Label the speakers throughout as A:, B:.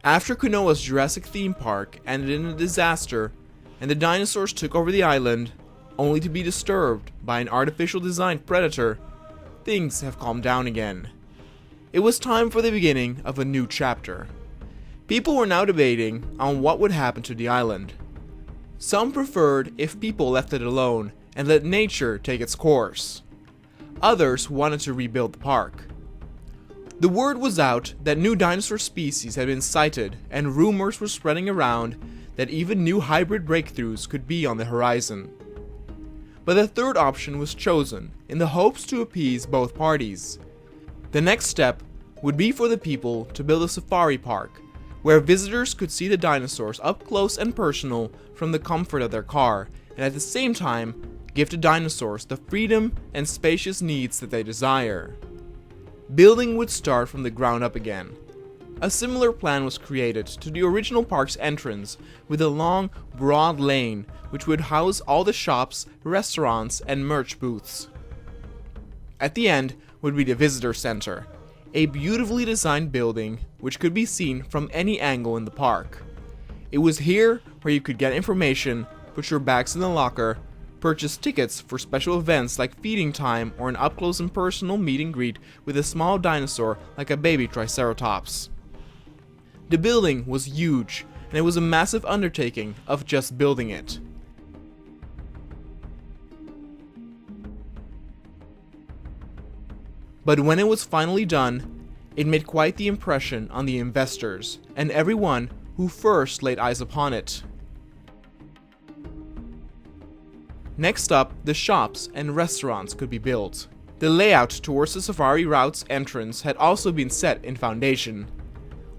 A: After Konoa's Jurassic theme park ended in a disaster and the dinosaurs took over the island, only to be disturbed by an artificial designed predator, things have calmed down again. It was time for the beginning of a new chapter. People were now debating on what would happen to the island. Some preferred if people left it alone and let nature take its course. Others wanted to rebuild the park. The word was out that new dinosaur species had been sighted, and rumors were spreading around that even new hybrid breakthroughs could be on the horizon. But the third option was chosen in the hopes to appease both parties. The next step would be for the people to build a safari park, where visitors could see the dinosaurs up close and personal from the comfort of their car, and at the same time give the dinosaurs the freedom and spacious needs that they desire. Building would start from the ground up again. A similar plan was created to the original park's entrance, with a long, broad lane which would house all the shops, restaurants, and merch booths. At the end would be the visitor center, a beautifully designed building which could be seen from any angle in the park. It was here where you could get information, put your bags in the locker, purchase tickets for special events like feeding time or an up-close and personal meet and greet with a small dinosaur like a baby triceratops. The building was huge, and it was a massive undertaking of just building it. But when it was finally done, it made quite the impression on the investors and everyone who first laid eyes upon it. Next up, the shops and restaurants could be built. The layout towards the safari route's entrance had also been set in foundation.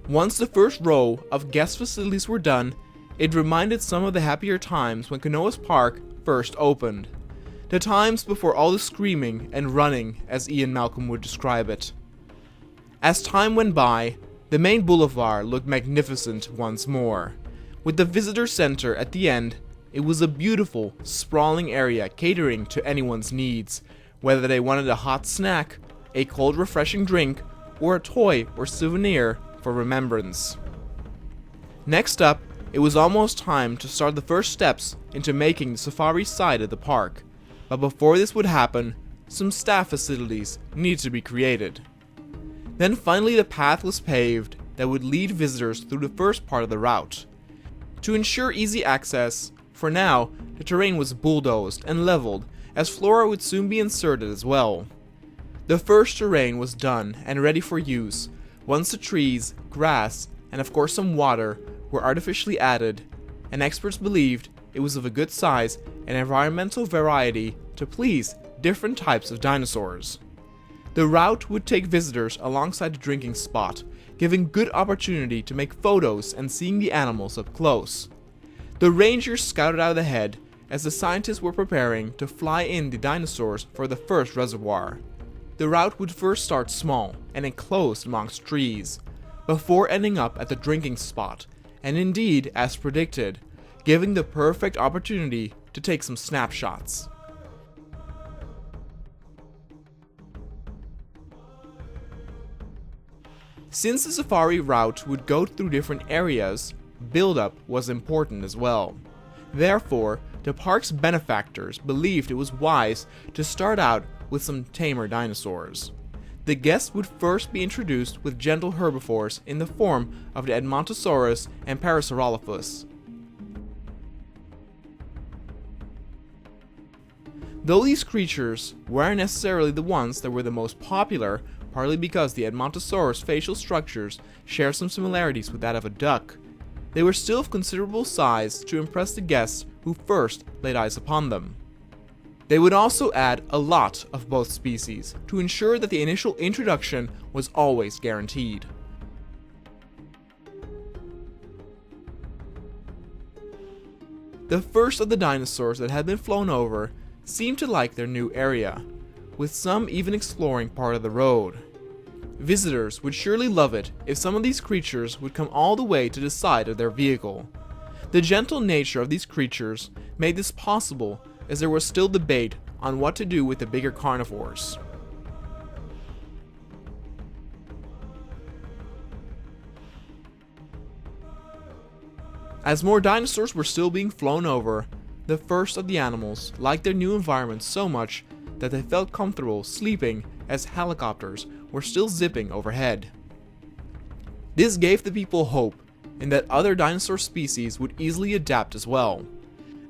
A: Once the first row of guest facilities were done, it reminded some of the happier times when Konoa's park first opened. The times before all the screaming and running, as Ian Malcolm would describe it. As time went by, the main boulevard looked magnificent once more. With the visitor center at the end, it was a beautiful, sprawling area catering to anyone's needs, whether they wanted a hot snack, a cold refreshing drink, or a toy or souvenir for remembrance. Next up, it was almost time to start the first steps into making the safari side of the park. But before this would happen, some staff facilities needed to be created. Then finally the path was paved that would lead visitors through the first part of the route. To ensure easy access, for now, the terrain was bulldozed and leveled, as flora would soon be inserted as well. The first terrain was done and ready for use, once the trees, grass, and of course some water were artificially added, and experts believed it was of a good size and environmental variety to please different types of dinosaurs. The route would take visitors alongside the drinking spot, giving good opportunity to make photos and seeing the animals up close. The rangers scouted out ahead as the scientists were preparing to fly in the dinosaurs for the first reservoir. The route would first start small and enclosed amongst trees, before ending up at the drinking spot, and indeed, as predicted, giving the perfect opportunity to take some snapshots. Since the safari route would go through different areas, build-up was important as well. Therefore, the park's benefactors believed it was wise to start out with some tamer dinosaurs. The guests would first be introduced with gentle herbivores in the form of the Edmontosaurus and Parasaurolophus. Though these creatures weren't necessarily the ones that were the most popular, partly because the Edmontosaurus' facial structures share some similarities with that of a duck, they were still of considerable size to impress the guests who first laid eyes upon them. They would also add a lot of both species to ensure that the initial introduction was always guaranteed. The first of the dinosaurs that had been flown over seemed to like their new area, with some even exploring part of the road. Visitors would surely love it if some of these creatures would come all the way to the side of their vehicle. The gentle nature of these creatures made this possible, as there was still debate on what to do with the bigger carnivores. As more dinosaurs were still being flown over, the first of the animals liked their new environment so much that they felt comfortable sleeping as helicopters were still zipping overhead. This gave the people hope in that other dinosaur species would easily adapt as well.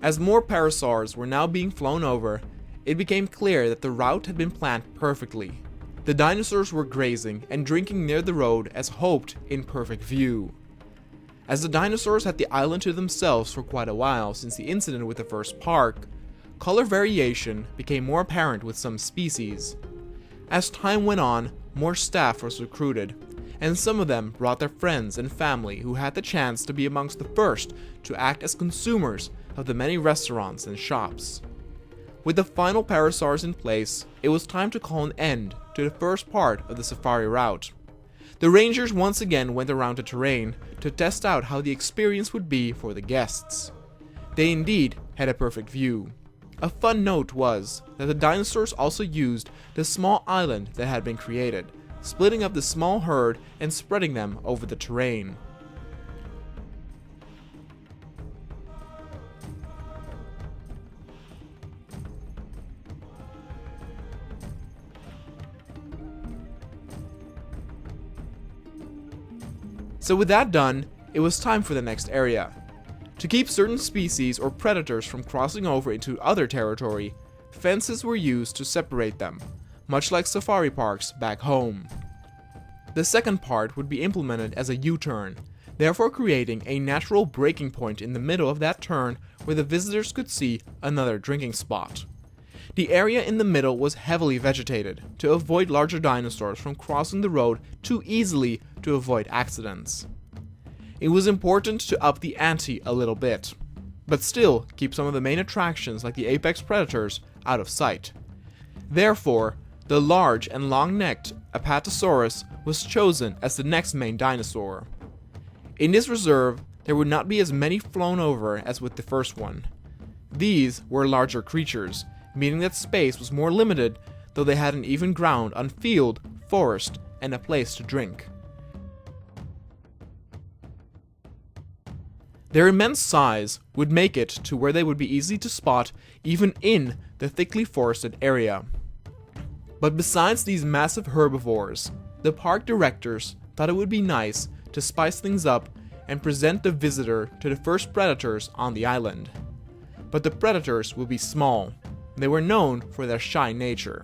A: As more parasaurs were now being flown over, it became clear that the route had been planned perfectly. The dinosaurs were grazing and drinking near the road as hoped in perfect view. As the dinosaurs had the island to themselves for quite a while since the incident with the first park, color variation became more apparent with some species. As time went on, more staff was recruited, and some of them brought their friends and family who had the chance to be amongst the first to act as consumers of the many restaurants and shops. With the final parasaurs in place, it was time to call an end to the first part of the safari route. The rangers once again went around the terrain to test out how the experience would be for the guests. They indeed had a perfect view. A fun note was that the dinosaurs also used the small island that had been created, splitting up the small herd and spreading them over the terrain. So with that done, it was time for the next area. To keep certain species or predators from crossing over into other territory, fences were used to separate them, much like safari parks back home. The second part would be implemented as a U-turn, therefore creating a natural breaking point in the middle of that turn where the visitors could see another drinking spot. The area in the middle was heavily vegetated to avoid larger dinosaurs from crossing the road too easily to avoid accidents. It was important to up the ante a little bit, but still keep some of the main attractions like the apex predators out of sight. Therefore, the large and long-necked Apatosaurus was chosen as the next main dinosaur. In this reserve, there would not be as many flown over as with the first one. These were larger creatures, meaning that space was more limited, though they had an even ground on field, forest, and a place to drink. Their immense size would make it to where they would be easy to spot even in the thickly forested area. But besides these massive herbivores, the park directors thought it would be nice to spice things up and present the visitor to the first predators on the island. But the predators would be small. They were known for their shy nature.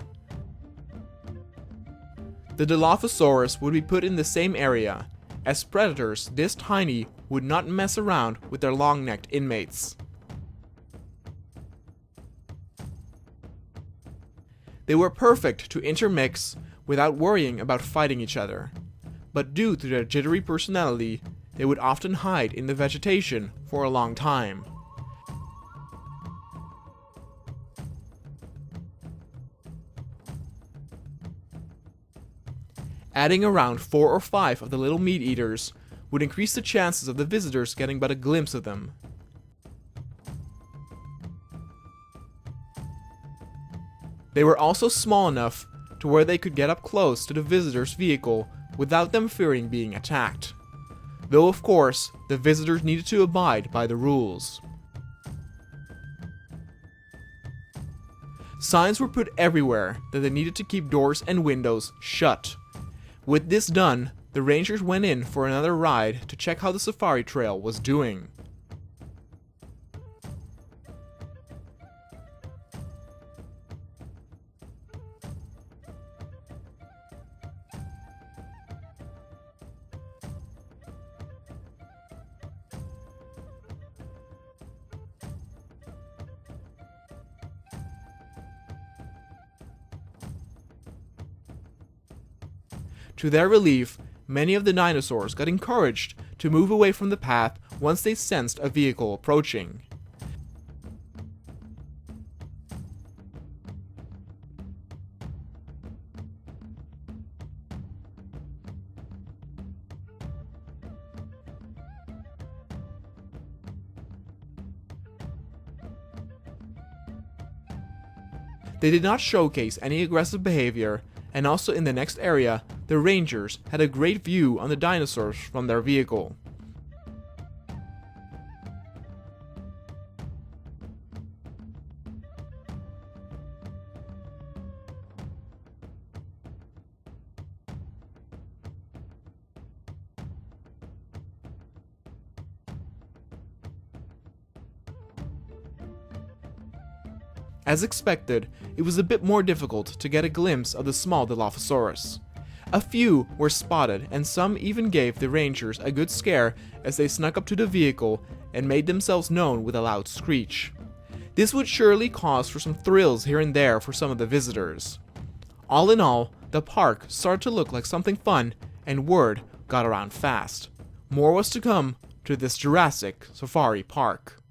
A: The Dilophosaurus would be put in the same area, as predators this tiny would not mess around with their long-necked inmates. They were perfect to intermix without worrying about fighting each other, but due to their jittery personality, they would often hide in the vegetation for a long time. Adding around 4 or 5 of the little meat eaters would increase the chances of the visitors getting but a glimpse of them. They were also small enough to where they could get up close to the visitor's vehicle without them fearing being attacked. Though of course, the visitors needed to abide by the rules. Signs were put everywhere that they needed to keep doors and windows shut. With this done, the rangers went in for another ride to check how the safari trail was doing. To their relief, many of the dinosaurs got encouraged to move away from the path once they sensed a vehicle approaching. They did not showcase any aggressive behavior, and also in the next area, the rangers had a great view on the dinosaurs from their vehicle. As expected, it was a bit more difficult to get a glimpse of the small Dilophosaurus. A few were spotted, and some even gave the rangers a good scare as they snuck up to the vehicle and made themselves known with a loud screech. This would surely cause for some thrills here and there for some of the visitors. All in all, the park started to look like something fun, and word got around fast. More was to come to this Jurassic Safari Park.